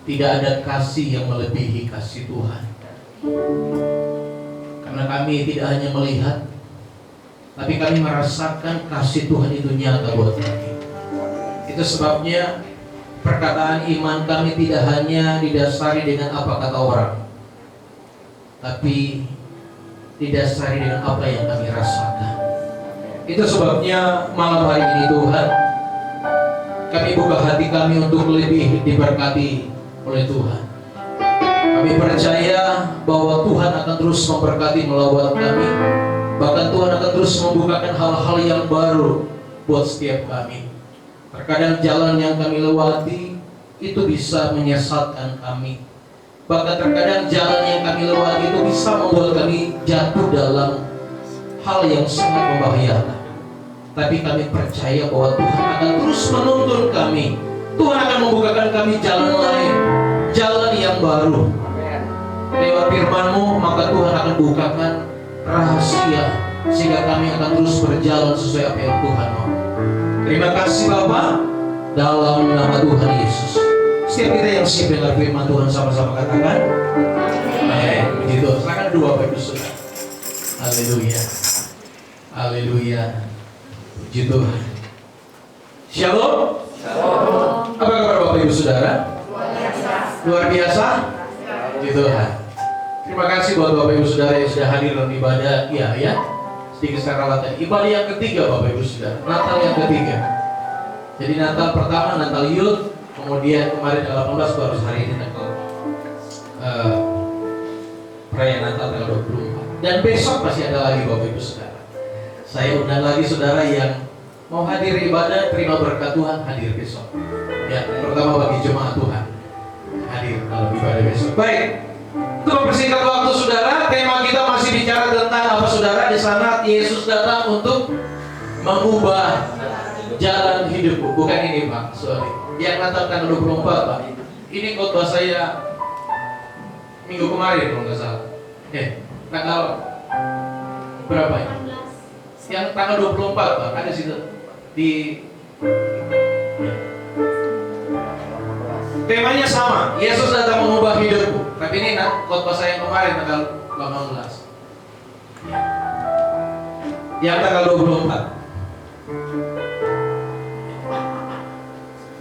tidak ada kasih yang melebihi kasih Tuhan. Karena kami tidak hanya melihat, tapi kami merasakan kasih Tuhan itu nyata buat kami. Itu sebabnya perkataan iman kami tidak hanya didasari dengan apa kata orang, tapi didasari dengan apa yang kami rasakan. Itu sebabnya malam hari ini Tuhan, kami buka hati kami untuk lebih diberkati oleh Tuhan. Kami percaya bahwa Tuhan akan terus memberkati melawat kami. Bahkan Tuhan akan terus membukakan hal-hal yang baru buat setiap kami. Terkadang jalan yang kami lewati itu bisa menyesatkan kami. Bahkan terkadang jalan yang kami lewati itu bisa membuat kami jatuh dalam hal yang sangat membahayakan. Tapi kami percaya bahwa Tuhan akan terus menuntun kami. Tuhan akan membukakan kami jalan lain, jalan yang baru. Lewat firman-Mu, maka Tuhan akan bukakan rahasia sehingga kami akan terus berjalan sesuai apa yang Tuhan mau. Terima kasih Bapa, dalam nama Tuhan Yesus. Setiap kita yang siap dengar firman Tuhan sama-sama katakan amin. Begitu, silakan dua Bapak Ibu Saudara. Haleluya, haleluya, puji Tuhan. Shalom. Shalom. Apa kabar Bapak Ibu Saudara? Luar biasa. Puji Tuhan. Terima kasih buat Bapak Ibu Saudara yang sudah hadir dalam ibadah. Ya. Sedikit secara latihan. Ibadah yang ketiga Bapak Ibu Saudara. Natal yang ketiga. Jadi Natal pertama, Natal Youth. Kemudian kemarin tanggal 18 baru hari ini tanggal perayaan Natal tanggal 24. Dan besok masih ada lagi Bapak Ibu Saudara. Saya undang lagi saudara yang mau hadir ibadah, terima berkat Tuhan, hadir besok. Ya, pertama bagi jemaat Tuhan hadir dalam ibadah besok. Baik. Untuk mempersingkat waktu saudara, tema kita masih bicara tentang apa saudara? Di sana Yesus datang untuk mengubah jalan hidupku. Bukan ini Pak, sorry. Yang Natal tanggal 24 Pak. Ini khotbah saya minggu kemarin kalau nggak salah. Tanggal berapa ya? Yang tanggal 24 Pak, ada situ di temanya sama. Yesus datang mengubah hidupku. Tapi ini khotbah saya yang kemarin tanggal 18. Yang tanggal 24.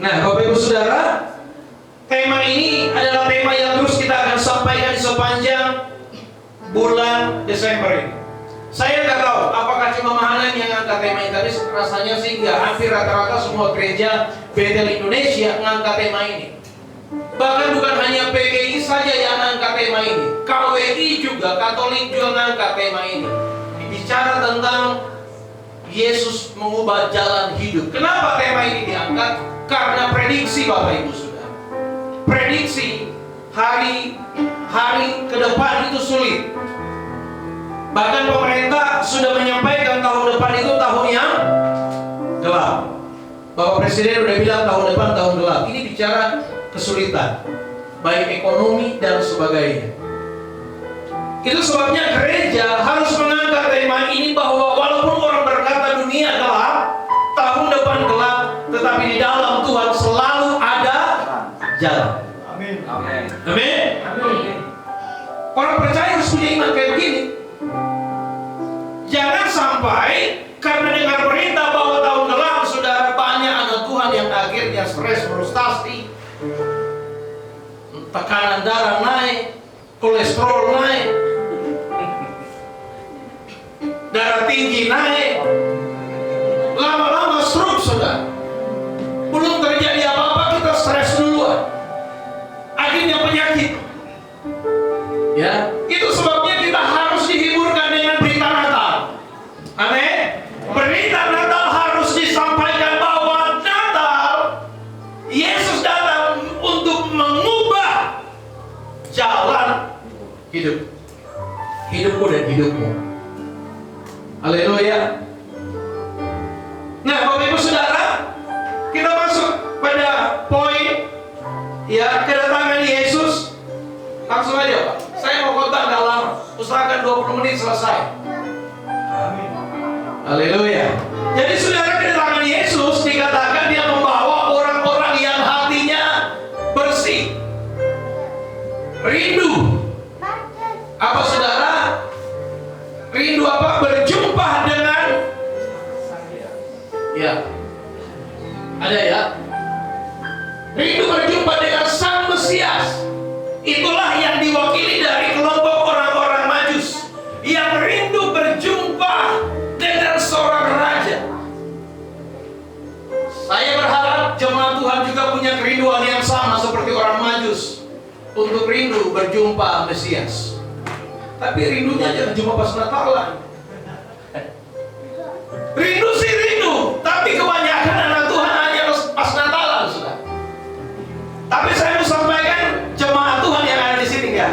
Nah, Bapak Ibu Saudara, tema ini adalah tema yang terus kita akan sampaikan di sepanjang bulan Desember ini. Saya nggak tahu apakah cuma Mahanan yang ngangkat tema ini, tapi rasanya sih nggak. Hampir rata-rata semua gereja Bethel Indonesia ngangkat tema ini. Bahkan bukan hanya PGI saja yang ngangkat tema ini, KWI juga, Katolik juga ngangkat tema ini. Bicara tentang Yesus mengubah jalan hidup. Kenapa tema ini diangkat? Karena prediksi Bapak Ibu Saudara. Prediksi hari ke depan itu sulit. Bahkan pemerintah sudah menyampaikan tahun depan itu tahun yang gelap. Bapak Presiden sudah bilang tahun depan tahun gelap. Ini bicara kesulitan, baik ekonomi dan sebagainya. Itu sebabnya gereja harus mengangkat tema ini, bahwa walaupun orang berkata dunia gelap, tahun depan gelap, tetapi di dalam Tuhan selalu ada jalan. Amin. Amin. Amin. Amin. Orang percaya harus punya iman kayak begini. Jangan sampai karena dengar berita bahwa tahun gelap, saudara, banyak anak Tuhan yang akhirnya stres, frustasi, tekanan darah naik, kolesterol naik, darah tinggi naik, lama-lama stroke, saudara. Belum terjadi apa-apa, kita stres duluan, akhirnya penyakit. Ya, itu sebabnya kita harus dihiburkan dengan berita Natal. Amin. Berita Natal harus disampaikan bahwa Natal, Yesus datang untuk mengubah jalan hidupku dan hidupmu. Haleluya. Nah, Bapak Ibu Saudara, kita masuk pada poin ya, kedatangan Yesus. Langsung aja Pak. Saya mau khotbah nggak lama. Usahakan 20 menit selesai. Amin. Haleluya. Jadi saudara, kedatangan Yesus dikatakan dia membawa orang-orang yang hatinya bersih. Rindu. Apa saudara? Rindu apa? Berjumpa dengan, ya, ada ya. Rindu berjumpa dengan Sang Mesias. Itulah yang diwakili dari kelompok orang-orang Majus yang rindu berjumpa dengan seorang raja. Saya berharap jemaat Tuhan juga punya kerinduan yang sama seperti orang Majus untuk rindu berjumpa Mesias. Tapi rindunya jangan cuma pas Natalan. Rindu sih rindu, tapi kebanyakan anak Tuhan hanya pas Natalan, sudah. Tapi saya mau sampaikan jemaat Tuhan yang ada di sini ya.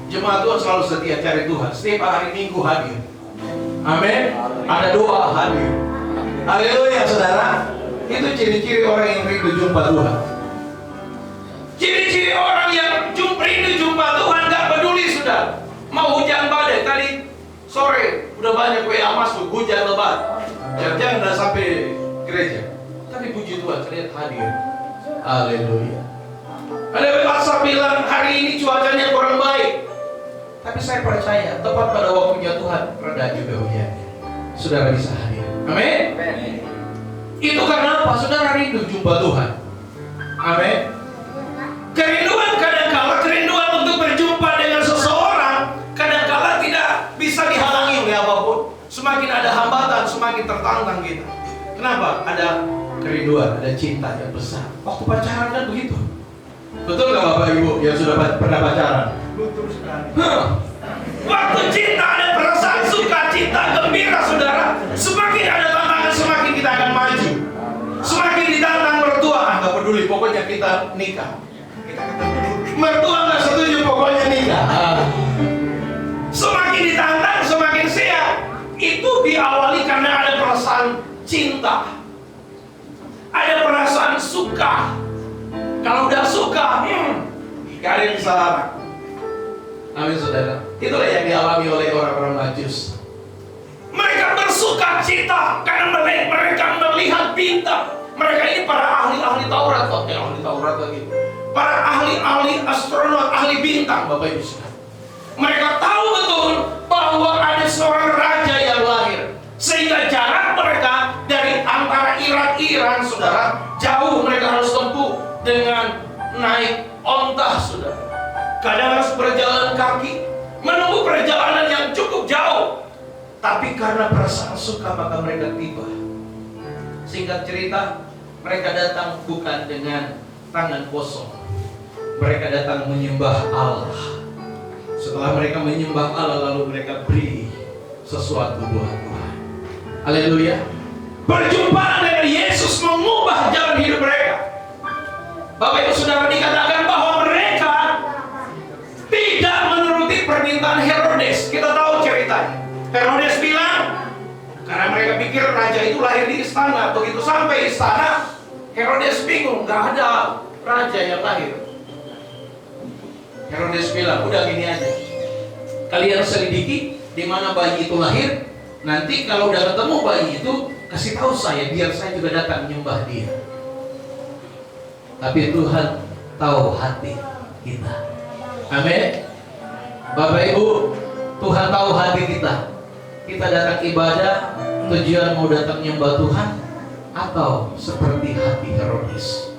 Jemaat Tuhan selalu setia cari Tuhan. Setiap hari Minggu hadir. Amin. Ada doa hadir. Haleluya saudara. Itu ciri-ciri orang yang rindu jumpa Tuhan. Ciri-ciri orang yang rindu jumpa Tuhan gak peduli sudah. Mau hujan badai, tadi sore udah banyak WA masuk, hujan lebat. Jangan udah sampai gereja. Tapi puji Tuhan, terlihat hadir. Haleluya. Ada WhatsApp bilang hari ini cuacanya kurang baik. Tapi saya percaya tepat pada waktunya Tuhan reda juga hujannya. Saudara bisa hadir. Amin. Itu karena apa? Saudara rindu jumpa Tuhan. Amin. Kerinduan kadang-kala kerinduan untuk berjumpa dengan seseorang kadang-kala tidak bisa dihalangi oleh apapun. Semakin ada hambatan, semakin tertantang kita. Kenapa? Ada kerinduan, ada cinta yang besar. Waktu pacaran kan begitu. Betul nggak Bapak Ibu yang sudah pernah pacaran? Betul sekali. Waktu cinta ada perasaan suka, cinta, gembira saudara. Semakin ada tantangan, semakin kita akan maju. Semakin ditantang mertua, nggak peduli, pokoknya kita nikah. Mertua nggak setuju, pokoknya nikah. Semakin ditantang, semakin siap. Itu diawali karena ada perasaan cinta, ada perasaan suka. Kalau udah suka, gak ada yang bisa larang. Amin saudara. Itulah yang dialami oleh orang-orang Majus. Mereka bersuka cita karena mereka melihat bintang. Mereka ini para ahli-ahli Taurat, ahli Taurat lagi. Para ahli-ahli astronom, ahli bintang, Bapak Ibu saudara. Mereka tahu betul bahwa ada seorang raja yang lahir, sehingga jarak mereka dari antara Iran, saudara, jauh mereka harus tempuh dengan naik onta, saudara. Kadang harus berjalan kaki, menempuh perjalanan yang cukup jauh. Tapi karena perasaan suka maka mereka tiba. Singkat cerita, mereka datang bukan dengan tangan kosong. Mereka datang menyembah Allah. Setelah mereka menyembah Allah, lalu mereka beri sesuatu buat Tuhan. Haleluya. Perjumpaan dengan Yesus mengubah jalan hidup mereka. Bapak Ibu saudara, dikatakan bahwa mereka tidak menuruti permintaan Herodes. Kita tahu ceritanya. Herodes bilang, karena mereka pikir raja itu lahir di istana. Begitu sampai istana, Herodes bingung, gak ada raja yang lahir. Herodes bilang, udah gini aja, kalian selidiki di mana bayi itu lahir. Nanti kalau udah ketemu bayi itu, kasih tahu saya, biar saya juga datang menyembah dia. Tapi Tuhan tahu hati kita. Amin. Bapak Ibu, Tuhan tahu hati kita. Kita datang ibadah, tujuan mau datang menyembah Tuhan, atau seperti hati Herodes.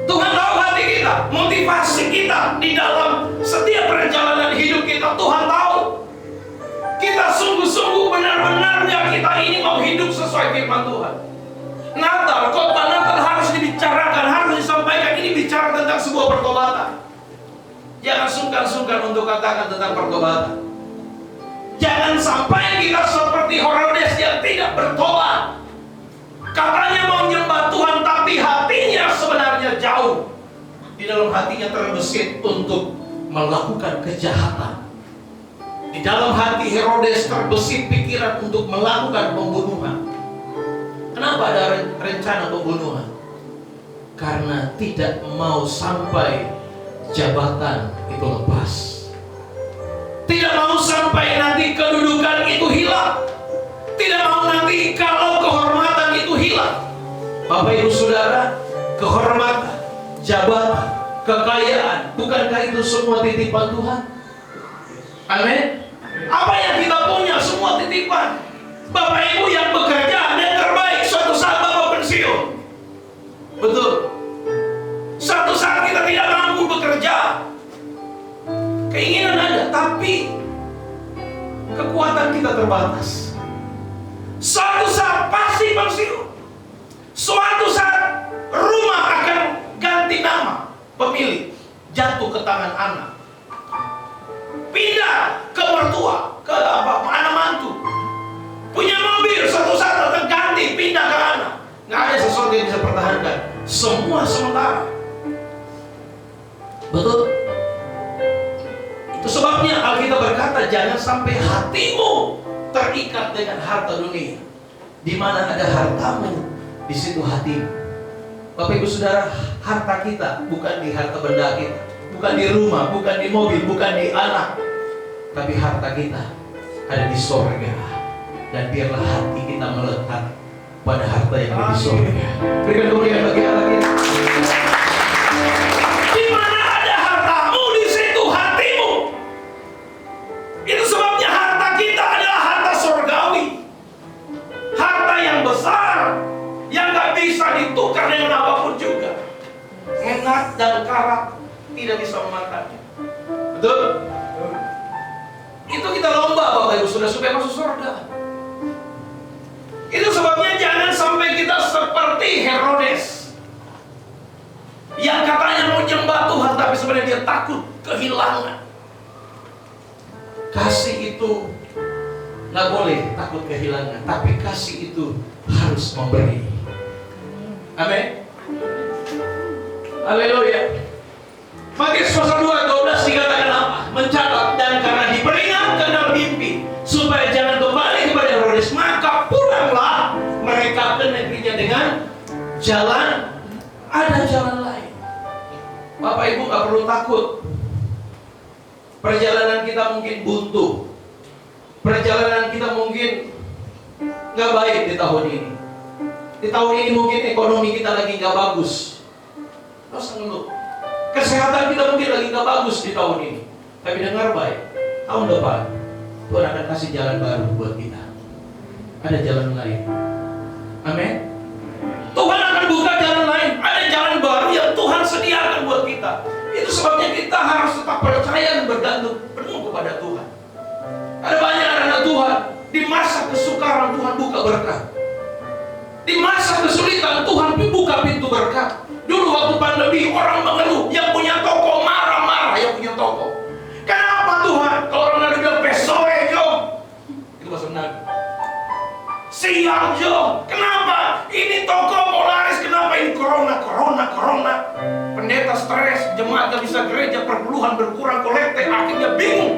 Tuhan tahu hati kita, motivasi kita di dalam setiap perjalanan hidup kita. Tuhan tahu. Kita sungguh-sungguh benar-benarnya kita ini mau hidup sesuai firman Tuhan. Natal, khotbah Natal harus dibicarakan, harus disampaikan. Ini bicara tentang sebuah pertobatan. Jangan sungkan-sungkan untuk katakan tentang pertobatan. Jangan sampai kita seperti Herodes yang tidak bertobat. Katanya mau menyembah Tuhan, tapi hatinya sebenarnya jauh. Di dalam hatinya terbesit untuk melakukan kejahatan. Di dalam hati Herodes terbesit pikiran untuk melakukan pembunuhan. Kenapa ada rencana pembunuhan? Karena tidak mau sampai jabatan itu lepas. Tidak mau sampai nanti kedudukan itu hilang. Tidak mau nanti kalau kehormatan itu hilang. Bapak Ibu Saudara, kehormatan, jabatan, kekayaan, bukankah itu semua titipan Tuhan? Amin. Apa yang kita punya semua titipan. Bapak Ibu yang bekerja dan terbaik, suatu saat Bapak pensiun. Betul. Suatu saat kita tidak mampu bekerja. Keinginan ada, tapi kekuatan kita terbatas. Suatu saat pasti pensiun. Suatu saat rumah akan ganti nama pemilik, jatuh ke tangan anak, pindah ke mertua, ke anak mantu, punya mobil, suatu saat akan ganti, pindah ke anak. Nggak ada sesuatu yang bisa pertahankan. Semua sementara. Betul. Itu sebabnya Alkitab berkata, jangan sampai hatimu terikat dengan harta dunia. Di mana ada hartamu, di situ hatimu. Bapak Ibu Saudara, harta kita bukan di harta benda kita, bukan di rumah, bukan di mobil, bukan di anak, tapi harta kita ada di sorga. Dan biarlah hati kita melekat pada harta yang ada di sorga. Berikan kemuliaan bagi Allah kita. Di mana ada hartamu, di situ hatimu. Itu sebabnya harta kita adalah harta sorgawi, harta yang besar, yang gak bisa ditukar dengan apapun juga. Enak dan karat tidak bisa memakannya. Betul? Itu kita lomba Bapak Ibu Saudara supaya masuk surga. Itu sebabnya jangan sampai kita seperti Herodes, yang katanya mau menyembah Tuhan tapi sebenarnya dia takut kehilangan. Kasih itu nggak boleh takut kehilangan, tapi kasih itu harus memberi. Amin. Haleluya. Matius pasal 2:12 dikatakan apa? Mencatat, dan karena diperingatkan dalam mimpi supaya jangan kembali kepada Herodes, maka pulanglah mereka ke negerinya dengan jalan, ada jalan lain. Bapak Ibu nggak perlu takut. Perjalanan kita mungkin buntu, perjalanan kita mungkin nggak baik di tahun ini. Di tahun ini mungkin ekonomi kita lagi nggak bagus. Nggak usah ngeluh. Kesehatan kita mungkin lagi nggak bagus di tahun ini. Tapi dengar baik, tahun depan Tuhan akan kasih jalan baru buat kita. Ada jalan lain. Amin. Tuhan akan buka jalan lain. Ada jalan baru yang Tuhan sediakan buat kita. Itu sebabnya kita harus tetap percaya dan bergantung penuh kepada Tuhan. Ada banyak anak Tuhan, di masa kesukaran Tuhan buka berkat. Di masa kesulitan Tuhan buka pintu berkat. Dulu waktu pandemi orang mengeluh, yang punya toko marah-marah yang punya toko. Kenapa Tuhan? Kalau orang ada bilang pesoe Jom, itu bahasa Melayu. Siang Jom, kenapa? Ini toko mau laris, kenapa ini corona? Pendeta stres, jemaat gak bisa gereja, perpuluhan berkurang, kolekte, akhirnya bingung.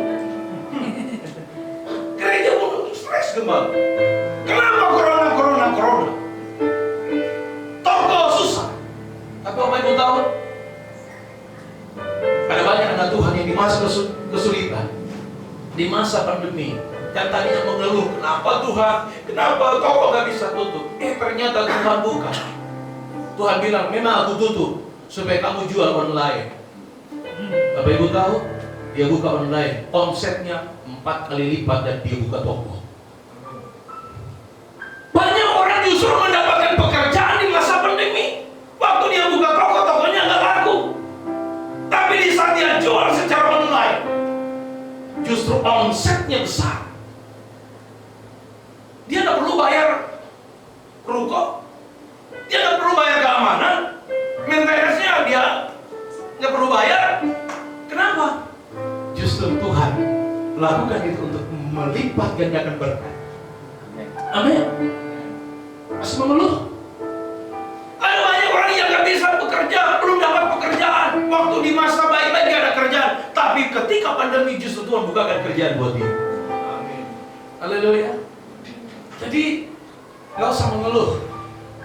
Gereja pun stres kembali. Kenapa corona? Toko susah. Tapi Bapak Ibu tahu, ada banyak anak Tuhan yang di masa kesulitan, di masa pandemi, yang tadinya mengeluh, kenapa Tuhan, kenapa toko gak bisa tutup? Ternyata Tuhan buka. Tuhan bilang, memang aku tutup supaya kamu jual online. Bapak Ibu tahu, dia buka online, omsetnya 4 kali lipat dan dia buka toko. Banyak orang justru mendapatkan pekerjaan di masa pandemi. Waktu dia buka toko, tokonya nggak laku. Tapi di saat dia jual secara online, justru omsetnya besar. Dia nggak perlu bayar ruko, dia nggak perlu bayar keamanan, maintenance-nya dia nggak perlu bayar. Kenapa? Justru Tuhan lakukan itu untuk melipat gandakan berkat. Amin. Masih mengeluh? Ada banyak orang yang nggak bisa bekerja, belum dapat pekerjaan. Waktu di masa baik-baik gak ada kerjaan, tapi ketika pandemi justru Tuhan bukakan kerjaan buat dia. Amin. Haleluya. Jadi nggak usah mengeluh.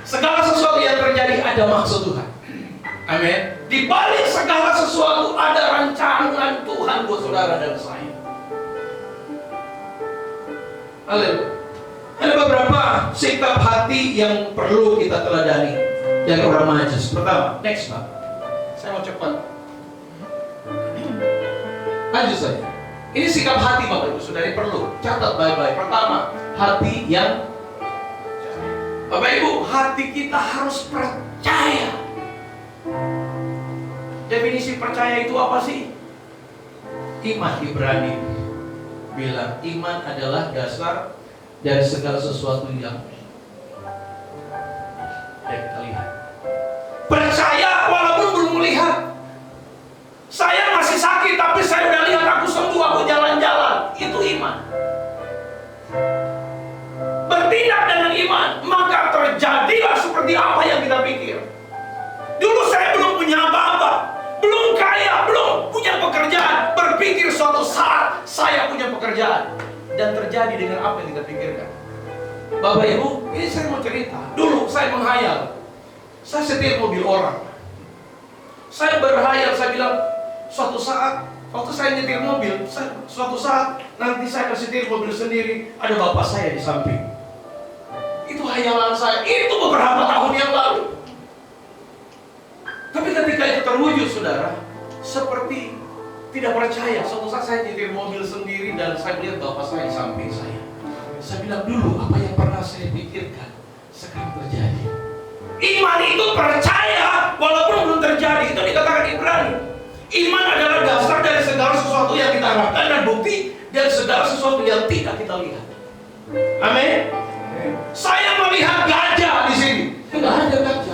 Segala sesuatu yang terjadi ada maksud Tuhan. Amin. Di balik segala sesuatu ada rancangan Tuhan buat saudara dan saya. Haleluya. Ada beberapa sikap hati yang perlu kita teladani dari orang Majus. Pertama, next Pak. Saya mau cepat. Lanjut saja. Ini sikap hati Bapak Ibu Saudara, perlu catat baik-baik. Pertama, hati yang Bapak Ibu, hati kita harus percaya. Definisi percaya itu apa sih? Iman, Ibrani bilang iman adalah dasar dari segala sesuatu yang kita lihat. Percaya walaupun belum melihat. Saya masih sakit tapi saya udah lihat aku sembuh, aku jalan-jalan. Itu iman. Bertindak dengan iman, maka terjadilah seperti apa yang kita pikir. Dulu saya belum punya apa-apa, belum kaya, belum punya pekerjaan. Berpikir suatu saat saya punya pekerjaan, dan terjadi dengan apa yang kita pikirkan. Bapak Ibu, ini saya mau cerita. Dulu saya menghayal, saya setir mobil orang. Saya berhayal, saya bilang, suatu saat waktu saya nyetir mobil, suatu saat nanti saya setir mobil sendiri, ada bapak saya di samping. Itu hayalan saya, itu beberapa tahun yang lalu. Tapi ketika itu terwujud, saudara, seperti tidak percaya. Suatu saat saya nyetir mobil sendiri dan saya melihat bapak saya di samping saya. Saya bilang, dulu apa yang pernah saya pikirkan sekarang terjadi. Iman itu percaya walaupun belum terjadi. Itu dikatakan Ibrani. Iman adalah dasar dari segala sesuatu yang kita harapkan dan bukti dari segala sesuatu yang tidak kita lihat. Amin. Saya melihat gajah di sini. Tidak ada gajah.